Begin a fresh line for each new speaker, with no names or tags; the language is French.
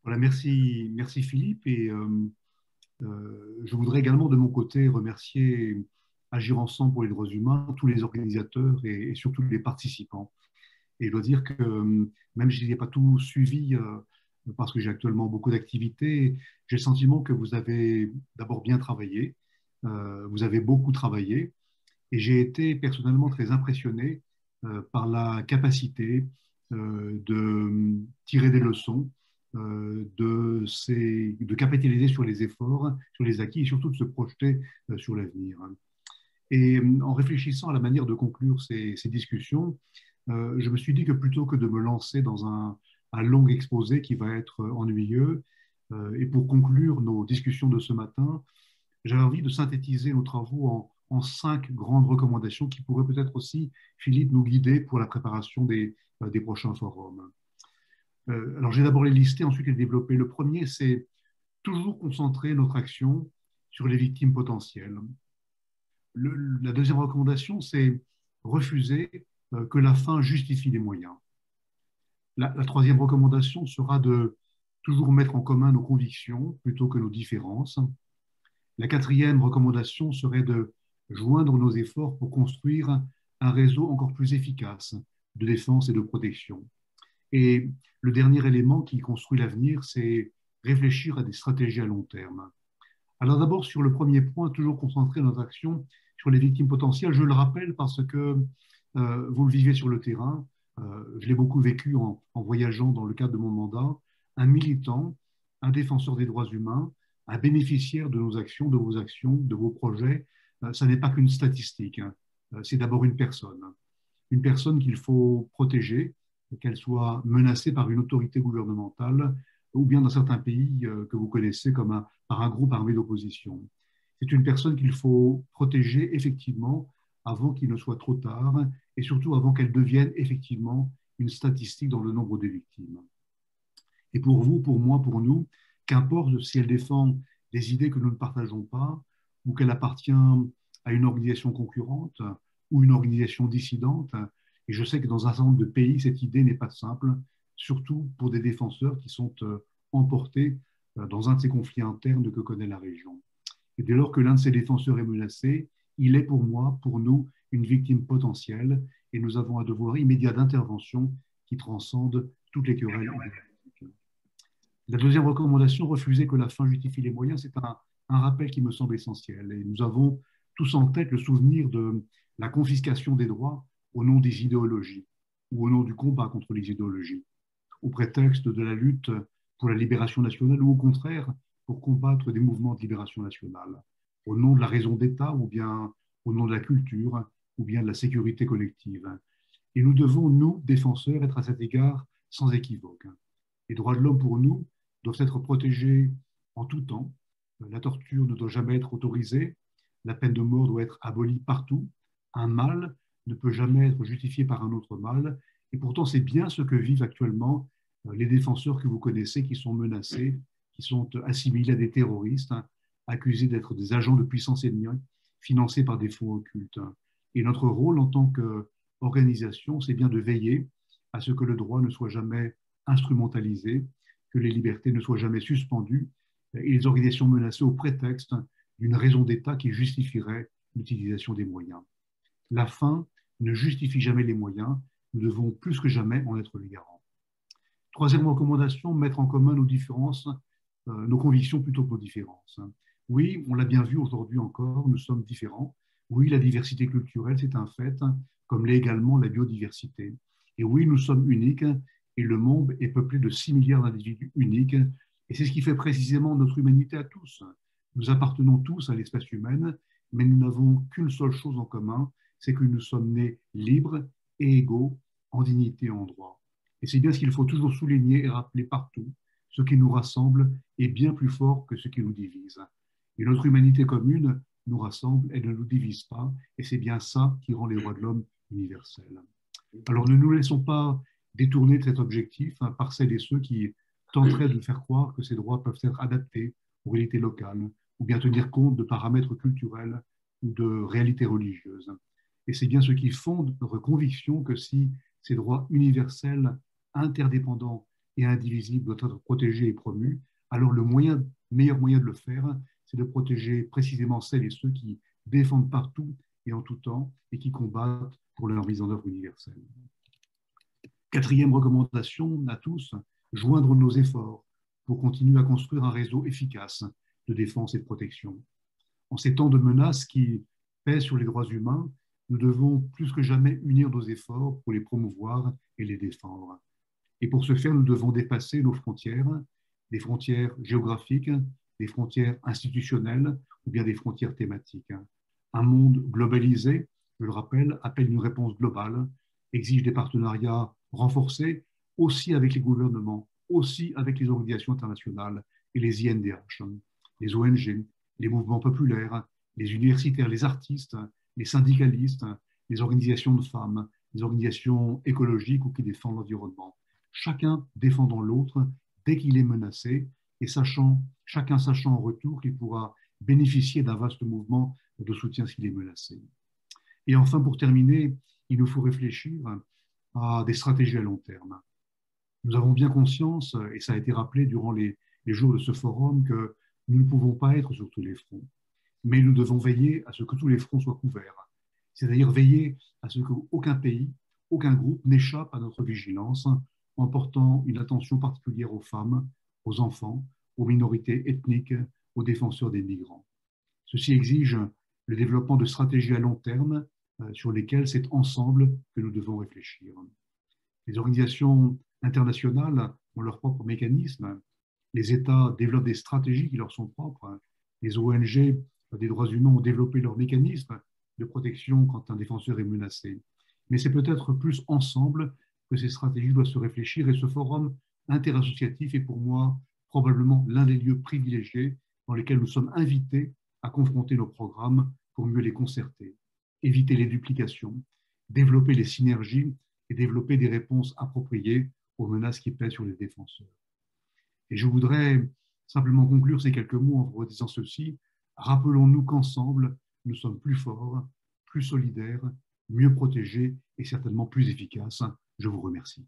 Voilà, merci Philippe. Je voudrais également de mon côté remercier Agir Ensemble pour les droits humains, tous les organisateurs et surtout les participants. Et je dois dire que même si je n'ai pas tout suivi, parce que j'ai actuellement beaucoup d'activités, j'ai le sentiment que vous avez d'abord bien travaillé, vous avez beaucoup travaillé, et j'ai été personnellement très impressionné par la capacité de tirer des leçons, de capitaliser sur les efforts, sur les acquis et surtout de se projeter sur l'avenir. Et en réfléchissant à la manière de conclure ces discussions, je me suis dit que plutôt que de me lancer dans un long exposé qui va être ennuyeux, et pour conclure nos discussions de ce matin, j'avais envie de synthétiser nos travaux en cinq grandes recommandations qui pourraient peut-être aussi, Philippe, nous guider pour la préparation des prochains forums. Alors, j'ai d'abord les lister, ensuite les développer. Le premier, c'est toujours concentrer notre action sur les victimes potentielles. La deuxième recommandation, c'est refuser que la fin justifie les moyens. La troisième recommandation sera de toujours mettre en commun nos convictions plutôt que nos différences. La quatrième recommandation serait de joindre nos efforts pour construire un réseau encore plus efficace de défense et de protection. Et le dernier élément qui construit l'avenir, c'est réfléchir à des stratégies à long terme. Alors d'abord, sur le premier point, toujours concentrer notre action sur les victimes potentielles. Je le rappelle parce que vous le vivez sur le terrain. Je l'ai beaucoup vécu en voyageant dans le cadre de mon mandat. Un militant, un défenseur des droits humains, un bénéficiaire de nos actions, de vos actions, de vos projets, ça n'est pas qu'une statistique, hein. C'est d'abord une personne qu'il faut protéger, qu'elle soit menacée par une autorité gouvernementale ou bien dans certains pays que vous connaissez comme par un groupe armé d'opposition. C'est une personne qu'il faut protéger effectivement avant qu'il ne soit trop tard et surtout avant qu'elle devienne effectivement une statistique dans le nombre des victimes. Et pour vous, pour moi, pour nous, qu'importe si elle défend des idées que nous ne partageons pas ou qu'elle appartient à une organisation concurrente ou une organisation dissidente. Et je sais que dans un certain nombre de pays, cette idée n'est pas simple, surtout pour des défenseurs qui sont emportés dans un de ces conflits internes que connaît la région. Et dès lors que l'un de ces défenseurs est menacé, il est pour moi, pour nous, une victime potentielle et nous avons un devoir immédiat d'intervention qui transcende toutes les querelles. La deuxième recommandation, refuser que la fin justifie les moyens, c'est un rappel qui me semble essentiel. Et nous avons tous en tête le souvenir de la confiscation des droits au nom des idéologies ou au nom du combat contre les idéologies, au prétexte de la lutte pour la libération nationale ou au contraire pour combattre des mouvements de libération nationale, au nom de la raison d'État ou bien au nom de la culture ou bien de la sécurité collective. Et nous devons, nous, défenseurs, être à cet égard sans équivoque. Les droits de l'homme pour nous doivent être protégés en tout temps. La torture ne doit jamais être autorisée. La peine de mort doit être abolie partout. Un mal ne peut jamais être justifié par un autre mal. Et pourtant, c'est bien ce que vivent actuellement les défenseurs que vous connaissez, qui sont menacés, qui sont assimilés à des terroristes, hein, accusés d'être des agents de puissance ennemie, financés par des fonds occultes. Et notre rôle en tant qu'organisation, c'est bien de veiller à ce que le droit ne soit jamais instrumentalisé, que les libertés ne soient jamais suspendues et les organisations menacées au prétexte d'une raison d'État qui justifierait l'utilisation des moyens. La fin ne justifie jamais les moyens. Nous devons plus que jamais en être le garant. Troisième recommandation, mettre en commun nos différences, nos convictions plutôt que nos différences. Oui, on l'a bien vu aujourd'hui encore, nous sommes différents. Oui, la diversité culturelle, c'est un fait, comme l'est également la biodiversité. Et oui, nous sommes uniques et le monde est peuplé de 6 milliards d'individus uniques. Et c'est ce qui fait précisément notre humanité à tous. Nous appartenons tous à l'espèce humaine, mais nous n'avons qu'une seule chose en commun, c'est que nous sommes nés libres et égaux en dignité et en droit. Et c'est bien ce qu'il faut toujours souligner et rappeler partout. Ce qui nous rassemble est bien plus fort que ce qui nous divise. Et notre humanité commune nous rassemble, elle ne nous divise pas, et c'est bien ça qui rend les droits de l'homme universels. Alors ne nous laissons pas détourner de cet objectif par celles et ceux qui tenteraient de faire croire que ces droits peuvent être adaptés aux réalités locales ou bien tenir compte de paramètres culturels ou de réalités religieuses. Et c'est bien ce qui fonde notre conviction que si ces droits universels, interdépendants et indivisible doit être protégé et promu, alors meilleur moyen de le faire, c'est de protéger précisément celles et ceux qui défendent partout et en tout temps et qui combattent pour leur mise en œuvre universelle. Quatrième recommandation à tous, joindre nos efforts pour continuer à construire un réseau efficace de défense et de protection. En ces temps de menaces qui pèsent sur les droits humains, nous devons plus que jamais unir nos efforts pour les promouvoir et les défendre. Et pour ce faire, nous devons dépasser nos frontières, des frontières géographiques, des frontières institutionnelles ou bien des frontières thématiques. Un monde globalisé, je le rappelle, appelle une réponse globale, exige des partenariats renforcés, aussi avec les gouvernements, aussi avec les organisations internationales et les INDH, les ONG, les mouvements populaires, les universitaires, les artistes, les syndicalistes, les organisations de femmes, les organisations écologiques ou qui défendent l'environnement. Chacun défendant l'autre dès qu'il est menacé et chacun sachant en retour qu'il pourra bénéficier d'un vaste mouvement de soutien s'il est menacé. Et enfin, pour terminer, il nous faut réfléchir à des stratégies à long terme. Nous avons bien conscience, et ça a été rappelé durant les jours de ce forum, que nous ne pouvons pas être sur tous les fronts, mais nous devons veiller à ce que tous les fronts soient couverts, c'est-à-dire veiller à ce qu'aucun pays, aucun groupe n'échappe à notre vigilance en portant une attention particulière aux femmes, aux enfants, aux minorités ethniques, aux défenseurs des migrants. Ceci exige le développement de stratégies à long terme sur lesquelles c'est ensemble que nous devons réfléchir. Les organisations internationales ont leurs propres mécanismes. Les États développent des stratégies qui leur sont propres. Les ONG des droits humains ont développé leurs mécanismes de protection quand un défenseur est menacé. Mais c'est peut-être plus ensemble que ces stratégies doivent se réfléchir et ce forum interassociatif est pour moi probablement l'un des lieux privilégiés dans lesquels nous sommes invités à confronter nos programmes pour mieux les concerter, éviter les duplications, développer les synergies et développer des réponses appropriées aux menaces qui pèsent sur les défenseurs. Et je voudrais simplement conclure ces quelques mots en vous redisant ceci. Rappelons-nous qu'ensemble, nous sommes plus forts, plus solidaires, mieux protégés et certainement plus efficaces. Je vous remercie.